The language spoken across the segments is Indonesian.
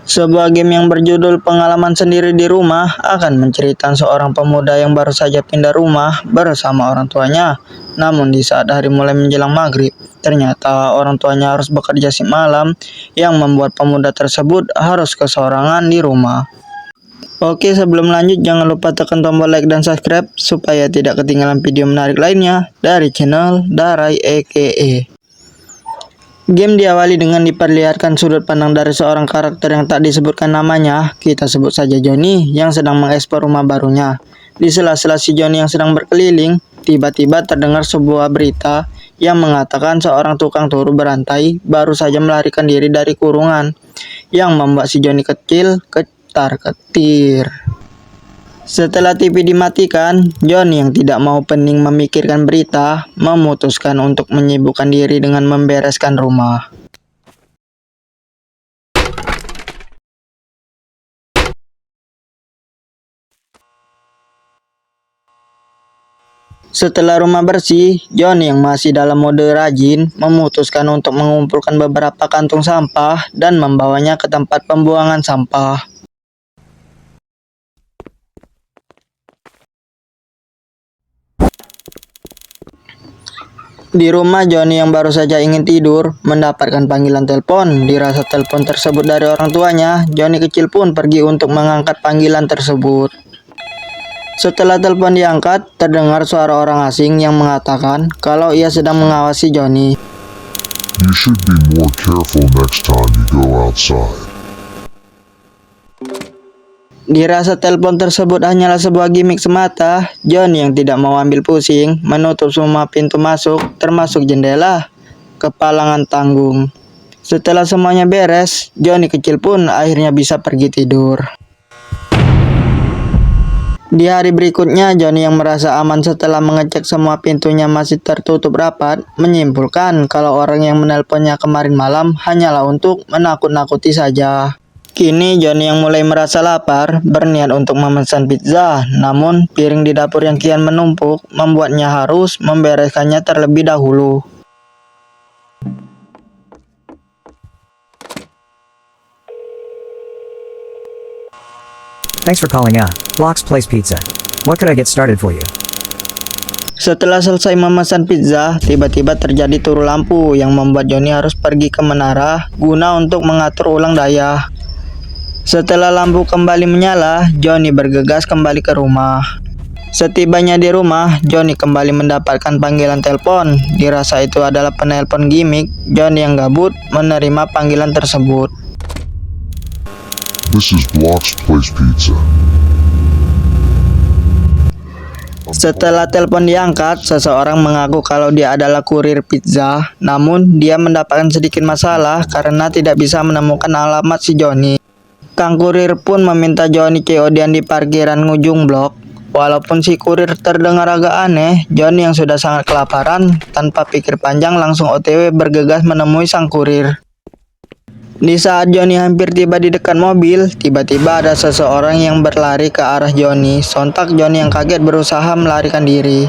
Sebuah game yang berjudul Pengalaman Sendiri di Rumah akan menceritakan seorang pemuda yang baru saja pindah rumah bersama orang tuanya. Namun di saat hari mulai menjelang maghrib, ternyata orang tuanya harus bekerja shift malam yang membuat pemuda tersebut harus kesorangan di rumah. Oke, sebelum lanjut jangan lupa tekan tombol like dan subscribe supaya tidak ketinggalan video menarik lainnya dari channel Darai EKE. Game diawali dengan diperlihatkan sudut pandang dari seorang karakter yang tak disebutkan namanya, kita sebut saja Johnny, yang sedang mengeksplor rumah barunya. Di sela-sela si Johnny yang sedang berkeliling, tiba-tiba terdengar sebuah berita yang mengatakan seorang tukang turu berantai baru saja melarikan diri dari kurungan, yang membuat si Johnny kecil ketar-ketir. Setelah TV dimatikan, Johnny yang tidak mau pening memikirkan berita, memutuskan untuk menyibukkan diri dengan membereskan rumah. Setelah rumah bersih, Johnny yang masih dalam mode rajin, memutuskan untuk mengumpulkan beberapa kantung sampah dan membawanya ke tempat pembuangan sampah. Di rumah, Johnny yang baru saja ingin tidur mendapatkan panggilan telepon. Dirasa telepon tersebut dari orang tuanya, Johnny kecil pun pergi untuk mengangkat panggilan tersebut. Setelah telepon diangkat, terdengar suara orang asing yang mengatakan kalau ia sedang mengawasi Johnny. You should be more careful next time you go outside. Dirasa telepon tersebut hanyalah sebuah gimik semata, Johnny yang tidak mau ambil pusing menutup semua pintu masuk, termasuk jendela, kepalangan tanggung. Setelah semuanya beres, Johnny kecil pun akhirnya bisa pergi tidur. Di hari berikutnya, Johnny yang merasa aman setelah mengecek semua pintunya masih tertutup rapat, menyimpulkan kalau orang yang menelponnya kemarin malam hanyalah untuk menakut-nakuti saja. Kini Johnny yang mulai merasa lapar, berniat untuk memesan pizza, namun piring di dapur yang kian menumpuk membuatnya harus membereskannya terlebih dahulu. Thanks for calling Block's Place Pizza. What could I get started for you? Setelah selesai memesan pizza, tiba-tiba terjadi turu lampu yang membuat Johnny harus pergi ke menara guna untuk mengatur ulang daya. Setelah lampu kembali menyala, Johnny bergegas kembali ke rumah. Setibanya di rumah, Johnny kembali mendapatkan panggilan telepon. Dirasa itu adalah penelpon gimik, Johnny yang gabut menerima panggilan tersebut. This is Block's Place Pizza. Setelah telepon diangkat, seseorang mengaku kalau dia adalah kurir pizza. Namun, dia mendapatkan sedikit masalah karena tidak bisa menemukan alamat si Johnny. Kang kurir pun meminta Johnny COD-an di parkiran ujung blok. Walaupun si kurir terdengar agak aneh, Johnny yang sudah sangat kelaparan, tanpa pikir panjang langsung OTW bergegas menemui sang kurir. Di saat Johnny hampir tiba di dekat mobil, tiba-tiba ada seseorang yang berlari ke arah Johnny. Sontak Johnny yang kaget berusaha melarikan diri.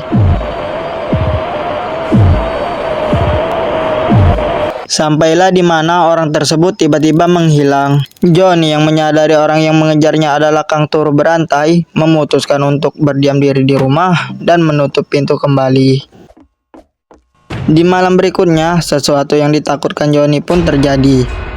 Sampailah di mana orang tersebut tiba-tiba menghilang. Johnny yang menyadari orang yang mengejarnya adalah Kang Turu berantai, memutuskan untuk berdiam diri di rumah dan menutup pintu kembali. Di malam berikutnya, sesuatu yang ditakutkan Johnny pun terjadi.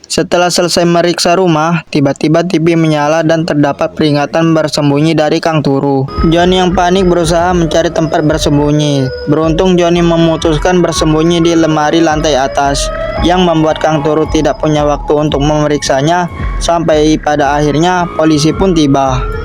Setelah selesai meriksa rumah, tiba-tiba TV menyala dan terdapat peringatan bersembunyi dari Kang Turu. Johnny yang panik berusaha mencari tempat bersembunyi. Beruntung Johnny memutuskan bersembunyi di lemari lantai atas, yang membuat Kang Turu tidak punya waktu untuk memeriksanya, sampai pada akhirnya polisi pun tiba.